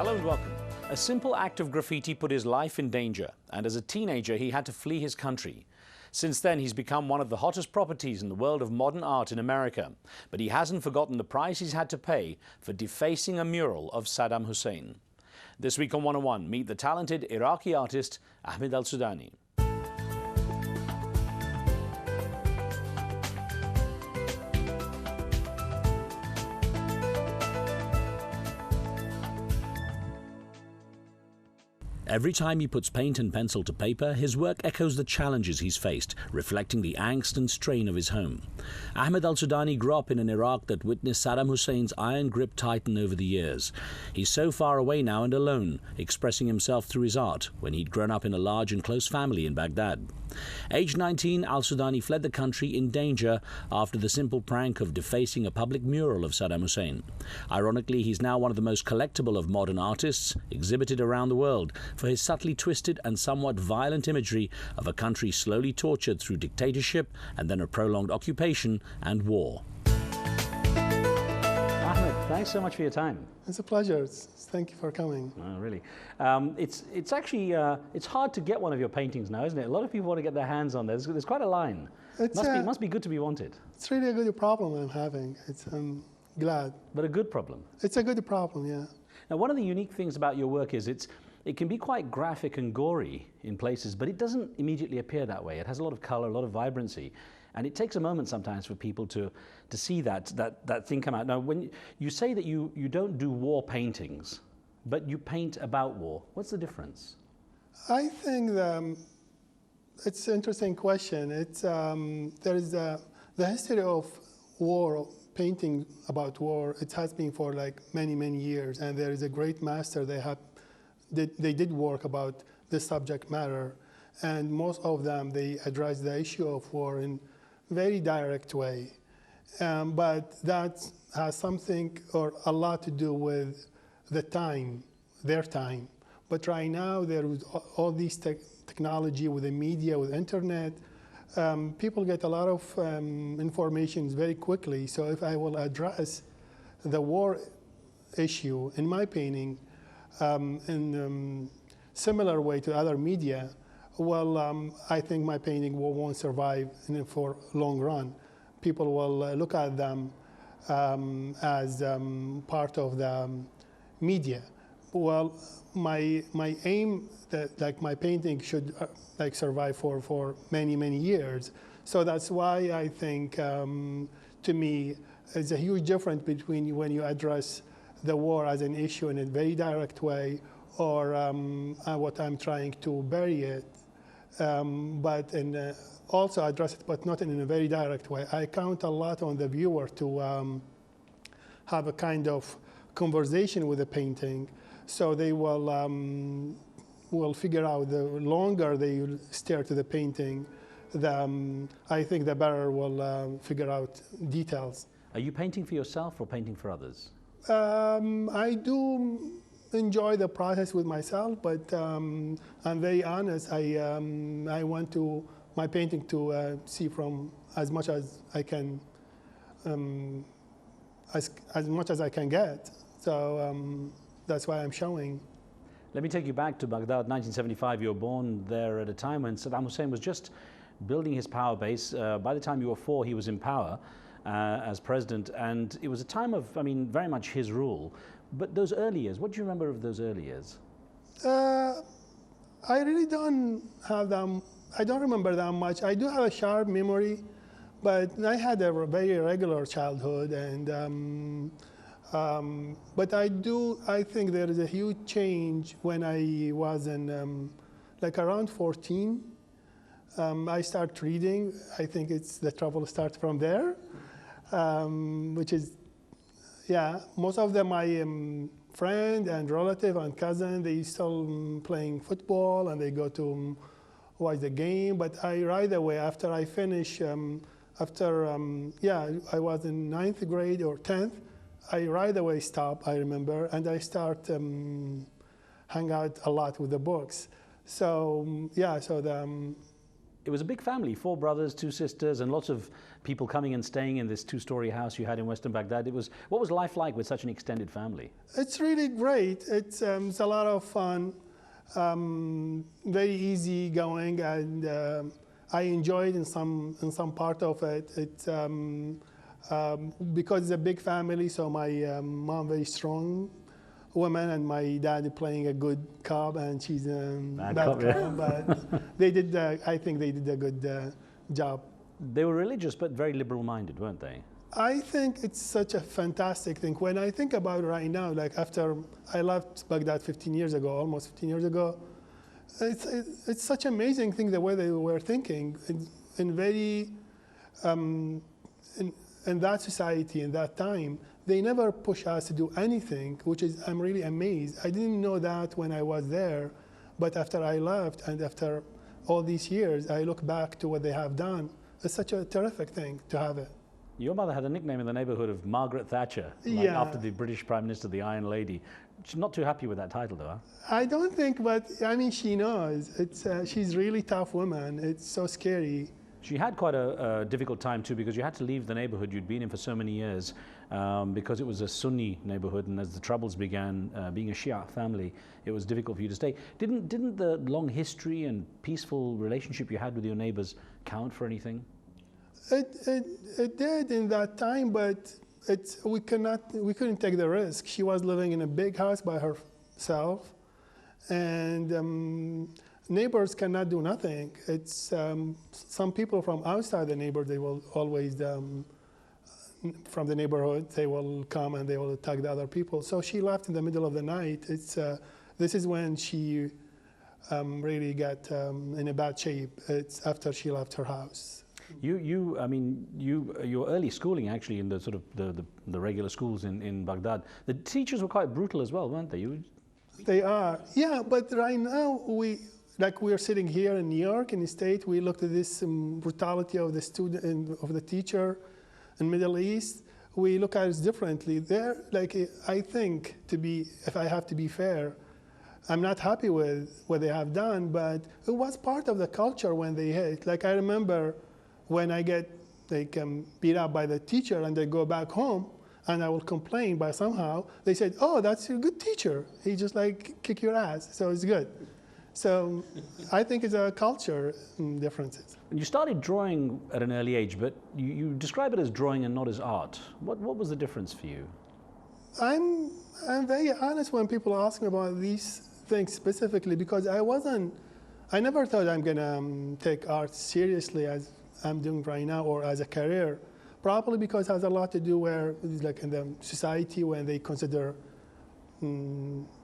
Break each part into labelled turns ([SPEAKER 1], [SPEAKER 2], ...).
[SPEAKER 1] Hello and welcome. A simple act of graffiti put his life in danger, and as a teenager he had to flee his country. Since then he's become one of the hottest properties in the world of modern art in America. But he hasn't forgotten the price he's had to pay for defacing a mural of Saddam Hussein. This week on 101, meet the talented Iraqi artist Ahmed Alsoudani. Every time he puts paint and pencil to paper, his work echoes the challenges he's faced, reflecting the angst and strain of his home. Ahmed Alsoudani grew up in an Iraq that witnessed Saddam Hussein's iron grip tighten over the years. He's so far away now and alone, expressing himself through his art, when he'd grown up in a large and close family in Baghdad. Aged 19, Alsoudani fled the country in danger after the simple prank of defacing a public mural of Saddam Hussein. Ironically, he's now one of the most collectible of modern artists, exhibited around the world, for his subtly twisted and somewhat violent imagery of a country slowly tortured through dictatorship and then a prolonged occupation and war. Ahmed, thanks so much for your time.
[SPEAKER 2] It's a pleasure. Thank you for coming.
[SPEAKER 1] Oh, really. It's actually it's hard to get one of your paintings now, isn't it? A lot of people want to get their hands on this. There's quite a line. It must be good to be wanted. It's
[SPEAKER 2] really a good problem I'm having. I'm glad.
[SPEAKER 1] But a good problem.
[SPEAKER 2] It's a good problem, yeah.
[SPEAKER 1] Now, one of the unique things about your work is it can be quite graphic and gory in places, but it doesn't immediately appear that way. It has a lot of color, a lot of vibrancy, and it takes a moment sometimes for people to see that thing come out. Now, when you say that you don't do war paintings, but you paint about war, what's the difference?
[SPEAKER 2] I think it's an interesting question. It's there is the history of war, painting about war. It has been for like many years, and there is a great master. They did work about this subject matter, and most of them, they address the issue of war in a very direct way. But that has something or a lot to do with the time, their time. But right now, there is all these technology with the media, with internet, people get a lot of information very quickly. So if I will address the war issue in my painting, in similar way to other media, well, I think my painting won't survive for long run. People will look at them as part of the media. Well, my aim that like my painting should like survive for many years. So that's why I think to me it's a huge difference between when you address the war as an issue in a very direct way, or what I'm trying to bury it, but also address it, but not in a very direct way. I count a lot on the viewer to have a kind of conversation with the painting, so they will figure out the longer they stare to the painting, I think the better will figure out details.
[SPEAKER 1] Are you painting for yourself or painting for others?
[SPEAKER 2] I do enjoy the process with myself, but I'm very honest. I want my painting to see from as much as I can, as much as I can get. So that's why I'm showing.
[SPEAKER 1] Let me take you back to Baghdad, 1975. You were born there at a time when Saddam Hussein was just building his power base. By the time you were 4, he was in power as president, and it was a time of, very much his rule. But those early years, what do you remember of those early years?
[SPEAKER 2] I really don't have them. I don't remember that much. I do have a sharp memory, but I had a very regular childhood, and but I think there is a huge change when I was in like around 14. I start reading. I think the trouble starts from there. Which is, yeah, most of them my friend and relative and cousin, they still playing football and they go to watch the game. But I right away after I finish, I was in 9th grade or 10th, I right away stop, I remember, and I start hang out a lot with the books. So
[SPEAKER 1] it was a big family, 4 brothers, 2 sisters, and lots of people coming and staying in this 2-story house you had in Western Baghdad. What was life like with such an extended family?
[SPEAKER 2] It's really great. It's a lot of fun, very easy going, and I enjoyed in some part of it. It's because it's a big family, so my mom very strong woman, and my dad playing a good cop, and she's a bad cop. Yeah. But they did. I think they did a good job.
[SPEAKER 1] They were religious, but very liberal-minded, weren't they?
[SPEAKER 2] I think it's such a fantastic thing. When I think about it right now, like after I left Baghdad 15 years ago, almost 15 years ago, it's such an amazing thing the way they were thinking, in very in that society, in that time. They never push us to do anything, which is, I'm really amazed. I didn't know that when I was there, but after I left and after all these years, I look back to what they have done. It's such a terrific thing to have it.
[SPEAKER 1] Your mother had a nickname in the neighborhood of Margaret Thatcher, after the British Prime Minister, the Iron Lady. She's not too happy with that title, though, huh?
[SPEAKER 2] I don't think, but I mean, she knows. She's a really tough woman. It's so scary.
[SPEAKER 1] She had quite a difficult time too, because you had to leave the neighborhood you'd been in for so many years, because it was a Sunni neighborhood, and as the troubles began, being a Shia family, it was difficult for you to stay. Didn't the long history and peaceful relationship you had with your neighbors count for anything?
[SPEAKER 2] It did in that time, but we couldn't take the risk. She was living in a big house by herself, and neighbors cannot do nothing. It's some people from outside the neighborhood, they will always, from the neighborhood, they will come and they will attack the other people. So she left in the middle of the night. This is when she really got in a bad shape. It's after she left her house. Your early schooling actually in the sort of the regular schools in Baghdad, the teachers were quite brutal as well, weren't they? They are, yeah. But right now we're sitting here in New York, in the state. We looked at this brutality of the student and of the teacher in Middle East. We look at it differently. There, I think, if I have to be fair, I'm not happy with what they have done, but it was part of the culture when they hit. Like I remember when I get beat up by the teacher and they go back home and I will complain, but somehow they said, "Oh, that's a good teacher. He just kick your ass, so it's good." So I think it's a culture differences.
[SPEAKER 1] You started drawing at an early age, but you describe it as drawing and not as art. What was the difference for you?
[SPEAKER 2] I'm very honest when people ask me about these things specifically, because I never thought I'm gonna take art seriously as I'm doing right now or as a career. Probably because it has a lot to do where, in the society, when they consider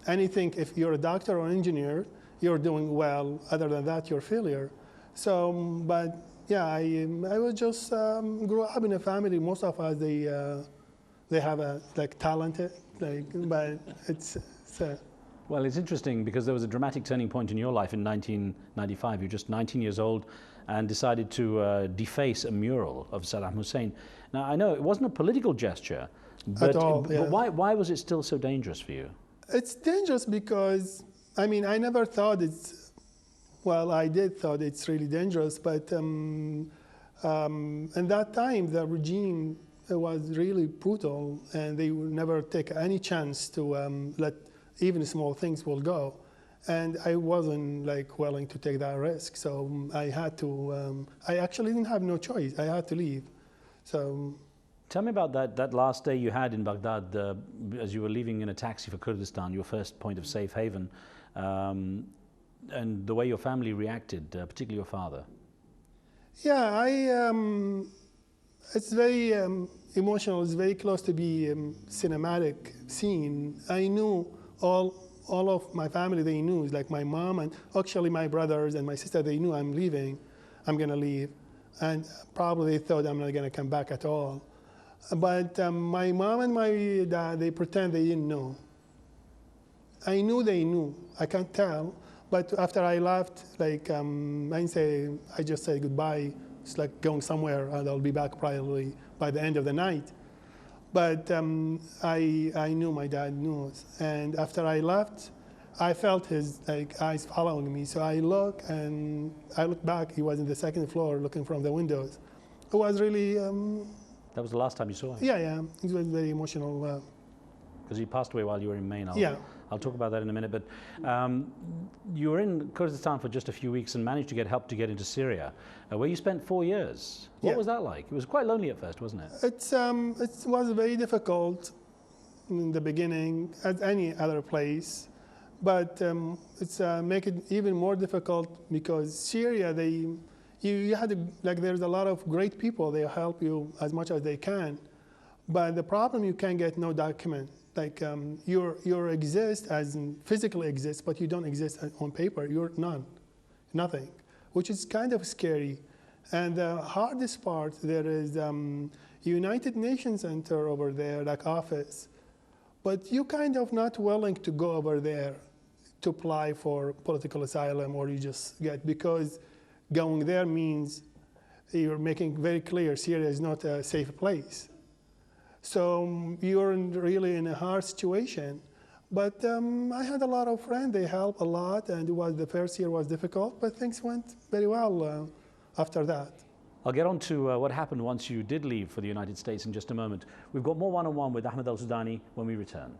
[SPEAKER 2] anything, if you're a doctor or engineer, you're doing well. Other than that, you're a failure. So, but yeah, I was just grew up in a family. Most of us, they have a talented, but it's.
[SPEAKER 1] Well, it's interesting because there was a dramatic turning point in your life in 1995. You're just 19 years old and decided to deface a mural of Saddam Hussein. Now, I know it wasn't a political gesture, but,
[SPEAKER 2] at all, yeah.
[SPEAKER 1] But why was it still so dangerous for you?
[SPEAKER 2] It's dangerous because, I never thought I did thought it's really dangerous, but in that time, the regime was really brutal, and they would never take any chance to let even small things will go. And I wasn't willing to take that risk, so I had to. I actually didn't have no choice. I had to leave. So,
[SPEAKER 1] tell me about that last day you had in Baghdad, as you were leaving in a taxi for Kurdistan, your first point of safe haven, and the way your family reacted, particularly your father.
[SPEAKER 2] Yeah, it's very emotional. It's very close to be cinematic scene. I knew all of my family, they knew. It's like my mom and actually my brothers and my sister, they knew I'm leaving. I'm going to leave. And probably they thought I'm not going to come back at all. But my mom and my dad, they pretend they didn't know. I knew they knew. I can't tell. But after I left, I just said goodbye. It's like going somewhere, and I'll be back probably by the end of the night. But I knew my dad knew. And after I left, I felt his eyes following me. So I look back. He was in the second floor, looking from the windows. It was really.
[SPEAKER 1] That was the last time you saw him?
[SPEAKER 2] Yeah. It was very emotional.
[SPEAKER 1] Because he passed away while you were in Maine. I'll talk about that in a minute. But you were in Kurdistan for just a few weeks and managed to get help to get into Syria, where you spent 4 years. What was that like? It was quite lonely at first, wasn't it?
[SPEAKER 2] It was very difficult in the beginning, as any other place. But it's make it even more difficult because Syria, you had there's a lot of great people. They help you as much as they can, but the problem you can get no document. You exist as in physically exist, but you don't exist on paper. You're nothing, which is kind of scary. And the hardest part, there is United Nations Center over there, like office, but you kind of not willing to go over there to apply for political asylum, or you just get, because going there means you're making very clear Syria is not a safe place. So you're really in a hard situation. But I had a lot of friends. They helped a lot, and the first year was difficult, but things went very well after that.
[SPEAKER 1] I'll get on to what happened once you did leave for the United States in just a moment. We've got more one-on-one with Ahmed Alsoudani when we return.